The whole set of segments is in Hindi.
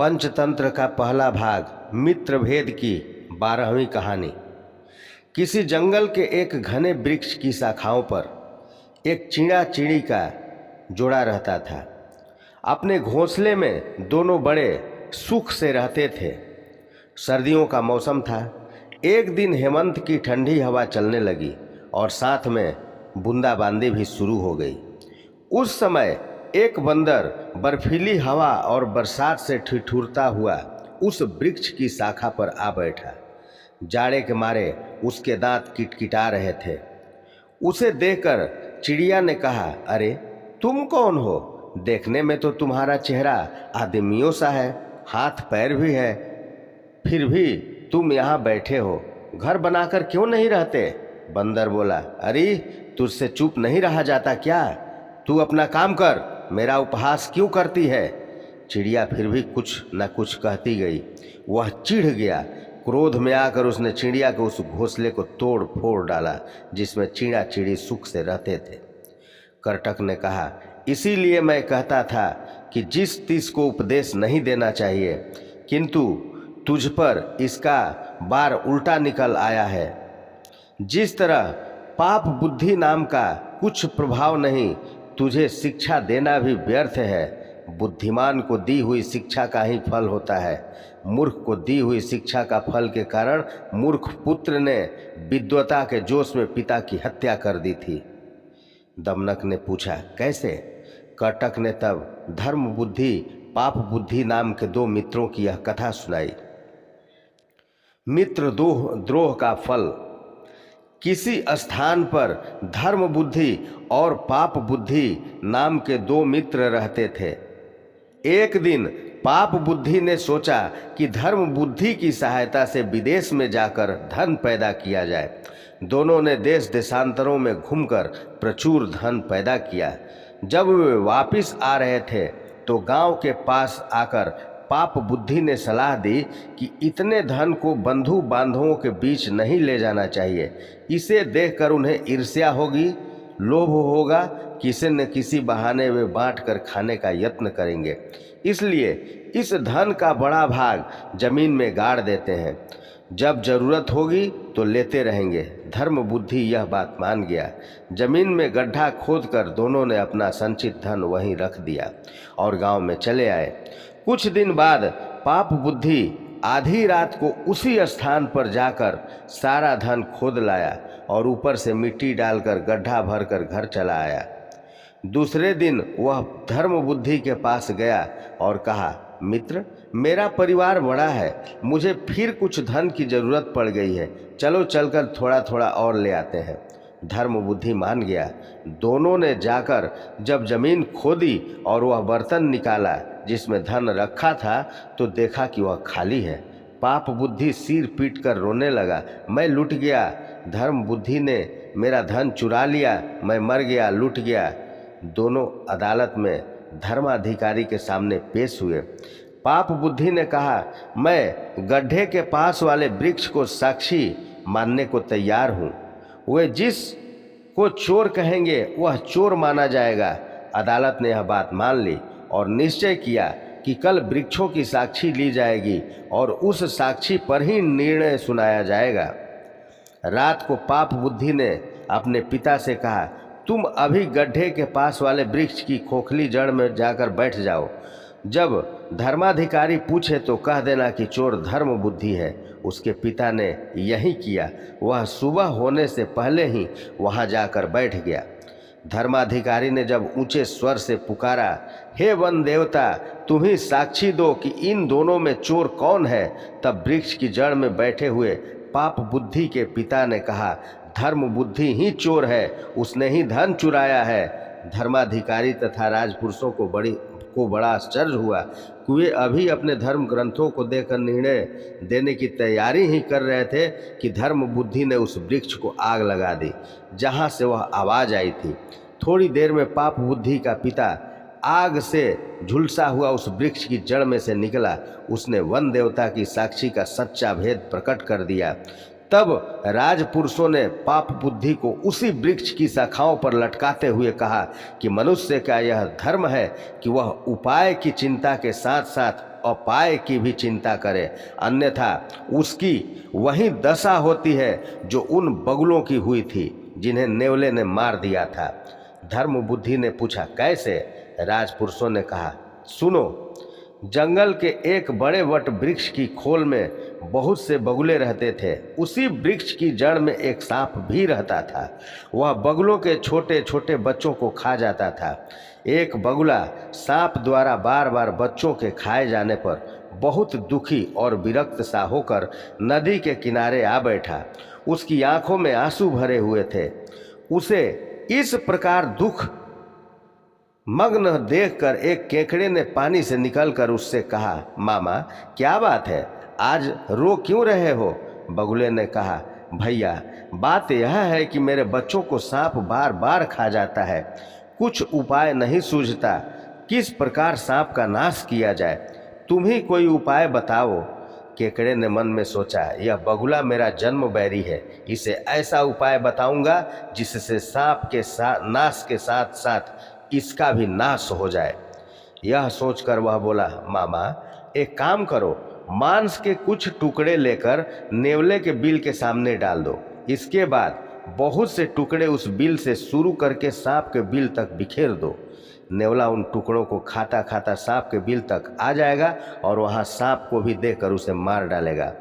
पंचतंत्र का पहला भाग मित्रभेद की 12वीं कहानी। किसी जंगल के एक घने वृक्ष की शाखाओं पर एक चिड़ा चिड़ी का जोड़ा रहता था। अपने घोंसले में दोनों बड़े सुख से रहते थे। सर्दियों का मौसम था। एक दिन हेमंत की ठंडी हवा चलने लगी और साथ में बूंदाबांदी भी शुरू हो गई। उस समय एक बंदर बर्फीली हवा और बरसात से ठिठुरता हुआ उस वृक्ष की शाखा पर आ बैठा। जाड़े के मारे उसके दांत किटकिटा रहे थे। उसे देखकर चिड़िया ने कहा, अरे तुम कौन हो? देखने में तो तुम्हारा चेहरा आदमियों सा है, हाथ पैर भी है, फिर भी तुम यहाँ बैठे हो। घर बनाकर क्यों नहीं रहते? बंदर बोला, अरे तुझसे चुप नहीं रहा जाता क्या? तू अपना काम कर, मेरा उपहास क्यों करती है? चिड़िया फिर भी कुछ न कुछ कहती गई। वह चिढ़ गया। क्रोध में आकर उसने चिड़िया के उस घोंसले को तोड़ फोड़ डाला जिसमें चिड़ा चिड़ी सुख से रहते थे। करटक ने कहा, इसीलिए मैं कहता था कि जिस तिस को उपदेश नहीं देना चाहिए, किंतु तुझ पर इसका बार उल्टा निकल आया है। जिस तरह पाप बुद्धि नाम का कुछ प्रभाव नहीं, तुझे शिक्षा देना भी व्यर्थ है। बुद्धिमान को दी हुई शिक्षा का ही फल होता है। मूर्ख को दी हुई शिक्षा का फल के कारण मूर्ख पुत्र ने विद्वता के जोश में पिता की हत्या कर दी थी। दमनक ने पूछा, कैसे? कर्टक ने तब धर्म बुद्धि पाप बुद्धि नाम के दो मित्रों की यह कथा सुनाई। मित्र द्रोह का फल। किसी स्थान पर धर्म बुद्धि और पाप बुद्धि नाम के दो मित्र रहते थे। एक दिन पाप बुद्धि ने सोचा कि धर्म बुद्धि की सहायता से विदेश में जाकर धन पैदा किया जाए। दोनों ने देश देशांतरों में घूमकर प्रचुर धन पैदा किया। जब वे वापस आ रहे थे तो गांव के पास आकर पाप बुद्धि ने सलाह दी कि इतने धन को बंधु बांधवों के बीच नहीं ले जाना चाहिए। इसे देखकर उन्हें ईर्ष्या होगी, लोभ होगा, किसी न किसी बहाने वे बांट कर खाने का यत्न करेंगे। इसलिए इस धन का बड़ा भाग जमीन में गाड़ देते हैं। जब जरूरत होगी तो लेते रहेंगे। धर्म बुद्धि यह बात मान गया। जमीन में गड्ढा खोदकर दोनों ने अपना संचित धन वहीं रख दिया और गांव में चले आए। कुछ दिन बाद पाप बुद्धि आधी रात को उसी स्थान पर जाकर सारा धन खोद लाया और ऊपर से मिट्टी डालकर गड्ढा भरकर घर चला आया। दूसरे दिन वह धर्म बुद्धि के पास गया और कहा, मित्र, मेरा परिवार बड़ा है, मुझे फिर कुछ धन की जरूरत पड़ गई है, चलो चलकर थोड़ा थोड़ा और ले आते हैं। धर्म बुद्धि मान गया। दोनों ने जाकर जब जमीन खोदी और वह बर्तन निकाला जिसमें धन रखा था तो देखा कि वह खाली है। पाप बुद्धि सिर पीट कर रोने लगा, मैं लुट गया, धर्म बुद्धि ने मेरा धन चुरा लिया, मैं मर गया, लुट गया। दोनों अदालत में धर्माधिकारी के सामने पेश हुए। पाप बुद्धि ने कहा, मैं गड्ढे के पास वाले वृक्ष को साक्षी मानने को तैयार हूँ। वे जिस को चोर कहेंगे वह चोर माना जाएगा। अदालत ने यह बात मान ली और निश्चय किया कि कल वृक्षों की साक्षी ली जाएगी और उस साक्षी पर ही निर्णय सुनाया जाएगा। रात को पाप बुद्धि ने अपने पिता से कहा, तुम अभी गड्ढे के पास वाले वृक्ष की खोखली जड़ में जाकर बैठ जाओ। जब धर्माधिकारी पूछे तो कह देना कि चोर धर्म बुद्धि है। उसके पिता ने यही किया। वह सुबह होने से पहले ही वहां जाकर बैठ गया। धर्माधिकारी ने जब ऊंचे स्वर से पुकारा, हे वन देवता, तुम ही साक्षी दो कि इन दोनों में चोर कौन है, तब वृक्ष की जड़ में बैठे हुए पाप बुद्धि के पिता ने कहा, धर्म बुद्धि ही चोर है, उसने ही धन चुराया है। धर्माधिकारी तथा राजपुरुषों को बड़ा आश्चर्य हुआ कि वे अभी अपने धर्म ग्रंथों को देखकर निर्णय देने की तैयारी ही कर रहे थे कि धर्म बुद्धि ने उस वृक्ष को आग लगा दी जहाँ से वह आवाज़ आई थी। थोड़ी देर में पाप बुद्धि का पिता आग से झुलसा हुआ उस वृक्ष की जड़ में से निकला। उसने वन देवता की साक्षी का सच्चा भेद प्रकट कर दिया। तब राजपुरुषों ने पाप बुद्धि को उसी वृक्ष की शाखाओं पर लटकाते हुए कहा कि मनुष्य का यह धर्म है कि वह उपाय की चिंता के साथ साथ उपाय की भी चिंता करे, अन्यथा उसकी वही दशा होती है जो उन बगुलों की हुई थी जिन्हें नेवले ने मार दिया था। धर्म बुद्धि ने पूछा, कैसे? राजपुरुषों ने कहा, सुनो, जंगल के एक बड़े वट वृक्ष की खोल में बहुत से बगुले रहते थे। उसी वृक्ष की जड़ में एक सांप भी रहता था। वह बगुलों के छोटे छोटे बच्चों को खा जाता था। एक बगुला सांप द्वारा बार बार बच्चों के खाए जाने पर बहुत दुखी और विरक्त सा होकर नदी के किनारे आ बैठा। उसकी आंखों में आंसू भरे हुए थे। उसे इस प्रकार दुख मग्न देखकर एक केकड़े ने पानी से निकलकर उससे कहा, मामा क्या बात है, आज रो क्यों रहे हो? बगुले ने कहा, भैया बात यह है कि मेरे बच्चों को सांप बार बार खा जाता है, कुछ उपाय नहीं सूझता, किस प्रकार सांप का नाश किया जाए, तुम ही कोई उपाय बताओ। केकड़े ने मन में सोचा, यह बगुला मेरा जन्म बैरी है, इसे ऐसा उपाय बताऊंगा जिससे सांप के नाश के साथ साथ इसका भी नाश हो जाए। यह सोचकर वह बोला, मामा एक काम करो, मांस के कुछ टुकड़े लेकर नेवले के बिल के सामने डाल दो। इसके बाद बहुत से टुकड़े उस बिल से शुरू करके सांप के बिल तक बिखेर दो। नेवला उन टुकड़ों को खाता खाता सांप के बिल तक आ जाएगा और वहां सांप को भी देकर उसे मार डालेगा।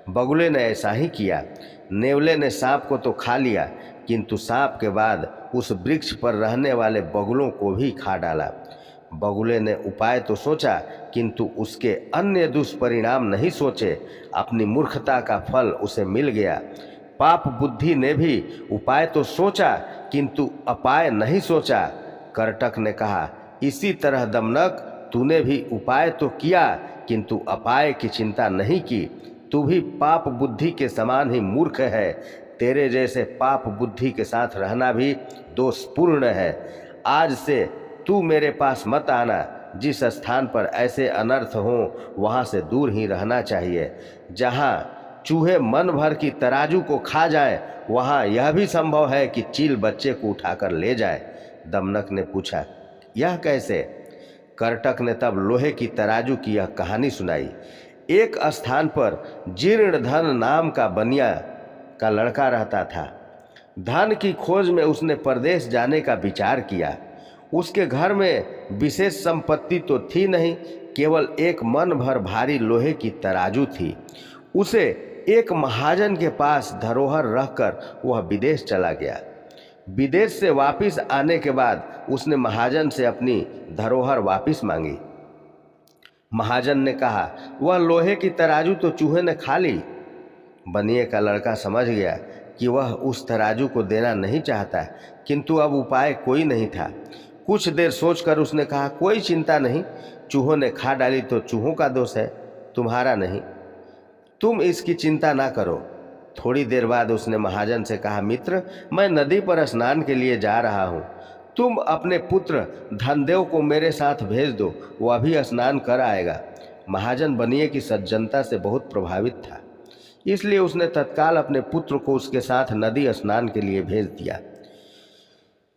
बगुले ने ऐसा ही किया। नेवले ने सांप को तो खा लिया, किंतु सांप के बाद उस वृक्ष पर रहने वाले बगुलों को भी खा डाला। बगुले ने उपाय तो सोचा, किंतु उसके अन्य दुष्परिणाम नहीं सोचे। अपनी मूर्खता का फल उसे मिल गया। पाप बुद्धि ने भी उपाय तो सोचा, किंतु अपाय नहीं सोचा। करटक ने कहा, इसी तरह दमनक, तूने भी उपाय तो किया, किंतु अपाय की चिंता नहीं की। तू भी पाप बुद्धि के समान ही मूर्ख है। तेरे जैसे पाप बुद्धि के साथ रहना भी दोषपूर्ण है। आज से तू मेरे पास मत आना। जिस स्थान पर ऐसे अनर्थ हों वहाँ से दूर ही रहना चाहिए। जहाँ चूहे मन भर की तराजू को खा जाए, वहाँ यह भी संभव है कि चील बच्चे को उठाकर ले जाए। दमनक ने पूछा, यह कैसे? करटक ने तब लोहे की तराजू की यह कहानी सुनाई। एक स्थान पर जीर्णधन नाम का बनिया का लड़का रहता था। धन की खोज में उसने परदेश जाने का विचार किया। उसके घर में विशेष संपत्ति तो थी नहीं, केवल एक मन भर भारी लोहे की तराजू थी। उसे एक महाजन के पास धरोहर रखकर वह विदेश चला गया। विदेश से वापस आने के बाद उसने महाजन से अपनी धरोहर वापस मांगी। महाजन ने कहा, वह लोहे की तराजू तो चूहे ने खा ली। बनिए का लड़का समझ गया कि वह उस तराजू को देना नहीं चाहता, किंतु अब उपाय कोई नहीं था। कुछ देर सोचकर उसने कहा, कोई चिंता नहीं, चूहों ने खा डाली तो चूहों का दोष है, तुम्हारा नहीं, तुम इसकी चिंता ना करो। थोड़ी देर बाद उसने महाजन से कहा, मित्र, मैं नदी पर स्नान के लिए जा रहा हूँ, तुम अपने पुत्र धनदेव को मेरे साथ भेज दो, वह भी स्नान कर आएगा। महाजन बनिए की सज्जनता से बहुत प्रभावित था, इसलिए उसने तत्काल अपने पुत्र को उसके साथ नदी स्नान के लिए भेज दिया।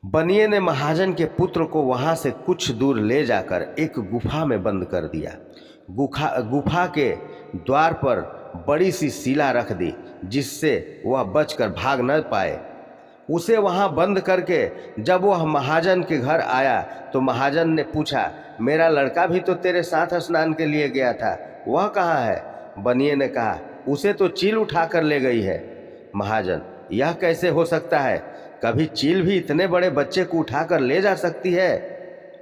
बनिए ने महाजन के पुत्र को वहां से कुछ दूर ले जाकर एक गुफा में बंद कर दिया। गुफा के द्वार पर बड़ी सी शिला रख दी, जिससे वह बचकर भाग न पाए। उसे वहां बंद करके जब वह महाजन के घर आया तो महाजन ने पूछा, मेरा लड़का भी तो तेरे साथ स्नान के लिए गया था, वह कहाँ है? बनिए ने कहा, उसे तो चील उठा कर ले गई है। महाजन, यह कैसे हो सकता है? कभी चील भी इतने बड़े बच्चे को उठाकर ले जा सकती है?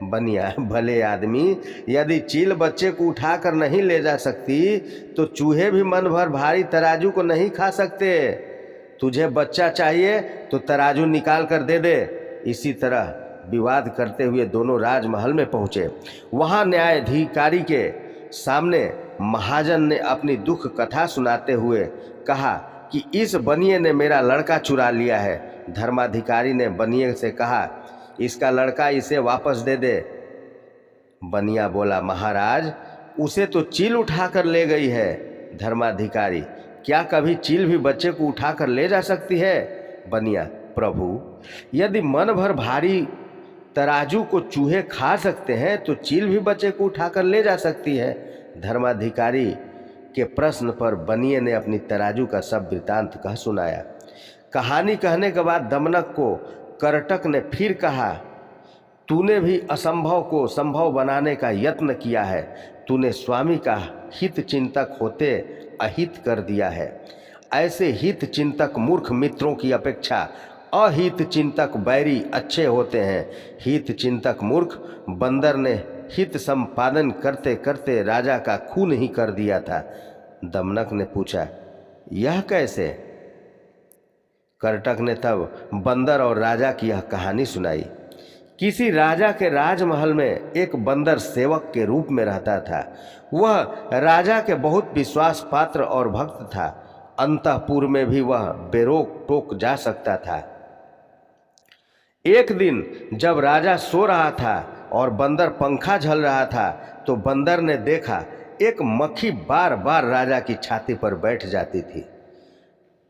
बनिया, भले आदमी, यदि चील बच्चे को उठाकर नहीं ले जा सकती तो चूहे भी मन भर भारी तराजू को नहीं खा सकते। तुझे बच्चा चाहिए तो तराजू निकाल कर दे दे। इसी तरह विवाद करते हुए दोनों राजमहल में पहुँचे। वहाँ न्यायाधिकारी के सामने महाजन ने अपनी दुख कथा सुनाते हुए कहा कि इस बनिए ने मेरा लड़का चुरा लिया है। धर्माधिकारी ने बनिए से कहा, इसका लड़का इसे वापस दे दे। बनिया बोला, महाराज, उसे तो चील उठाकर ले गई है। धर्माधिकारी, क्या कभी चील भी बच्चे को उठाकर ले जा सकती है? बनिया, प्रभु, यदि मन भर भारी तराजू को चूहे खा सकते हैं तो चील भी बच्चे को उठाकर ले जा सकती है। धर्माधिकारी के प्रश्न पर बनिए ने अपनी तराजू का सब वृतांत कह सुनाया। कहानी कहने के बाद दमनक को करटक ने फिर कहा, तूने भी असंभव को संभव बनाने का यत्न किया है। तूने स्वामी का हित चिंतक होते अहित कर दिया है। ऐसे हित चिंतक मूर्ख मित्रों की अपेक्षा अहित चिंतक बैरी अच्छे होते हैं। हित चिंतक मूर्ख बंदर ने हित संपादन करते करते राजा का खून ही कर दिया था। दमनक ने पूछा, यह कैसे? करटक ने तब बंदर और राजा की यह कहानी सुनाई। किसी राजा के राजमहल में एक बंदर सेवक के रूप में रहता था। वह राजा के बहुत विश्वास पात्र और भक्त था। अंतःपुर में भी वह बेरोक टोक जा सकता था। एक दिन जब राजा सो रहा था और बंदर पंखा झल रहा था, तो बंदर ने देखा एक मक्खी बार बार राजा की छाती पर बैठ जाती थी।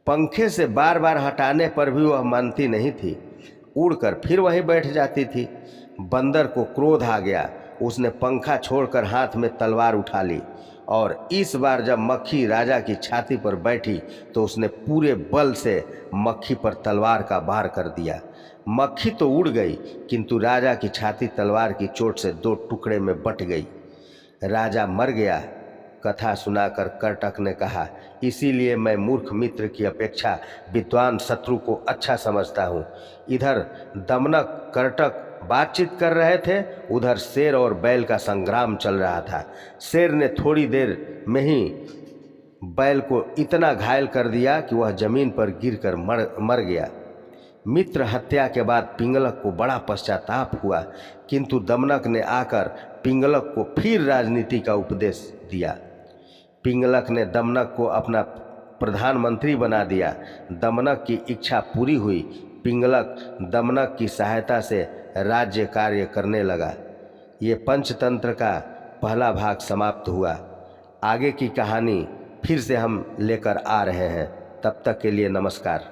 पंखे से बार बार हटाने पर भी वह मानती नहीं थी, उड़कर फिर वहीं बैठ जाती थी। बंदर को क्रोध आ गया। उसने पंखा छोड़कर हाथ में तलवार उठा ली और इस बार जब मक्खी राजा की छाती पर बैठी तो उसने पूरे बल से मक्खी पर तलवार का वार कर दिया। मक्खी तो उड़ गई, किंतु राजा की छाती तलवार की चोट से दो टुकड़े में बट गई। राजा मर गया। कथा सुनाकर करटक ने कहा, इसीलिए मैं मूर्ख मित्र की अपेक्षा विद्वान शत्रु को अच्छा समझता हूँ। इधर दमनक करटक बातचीत कर रहे थे, उधर शेर और बैल का संग्राम चल रहा था। शेर ने थोड़ी देर में ही बैल को इतना घायल कर दिया कि वह जमीन पर गिरकर मर गया। मित्र हत्या के बाद पिंगलक को बड़ा पश्चाताप हुआ, किंतु दमनक ने आकर पिंगलक को फिर राजनीति का उपदेश दिया। पिंगलक ने दमनक को अपना प्रधानमंत्री बना दिया। दमनक की इच्छा पूरी हुई। पिंगलक दमनक की सहायता से राज्य कार्य करने लगा। ये पंचतंत्र का पहला भाग समाप्त हुआ। आगे की कहानी फिर से हम लेकर आ रहे हैं। तब तक के लिए नमस्कार।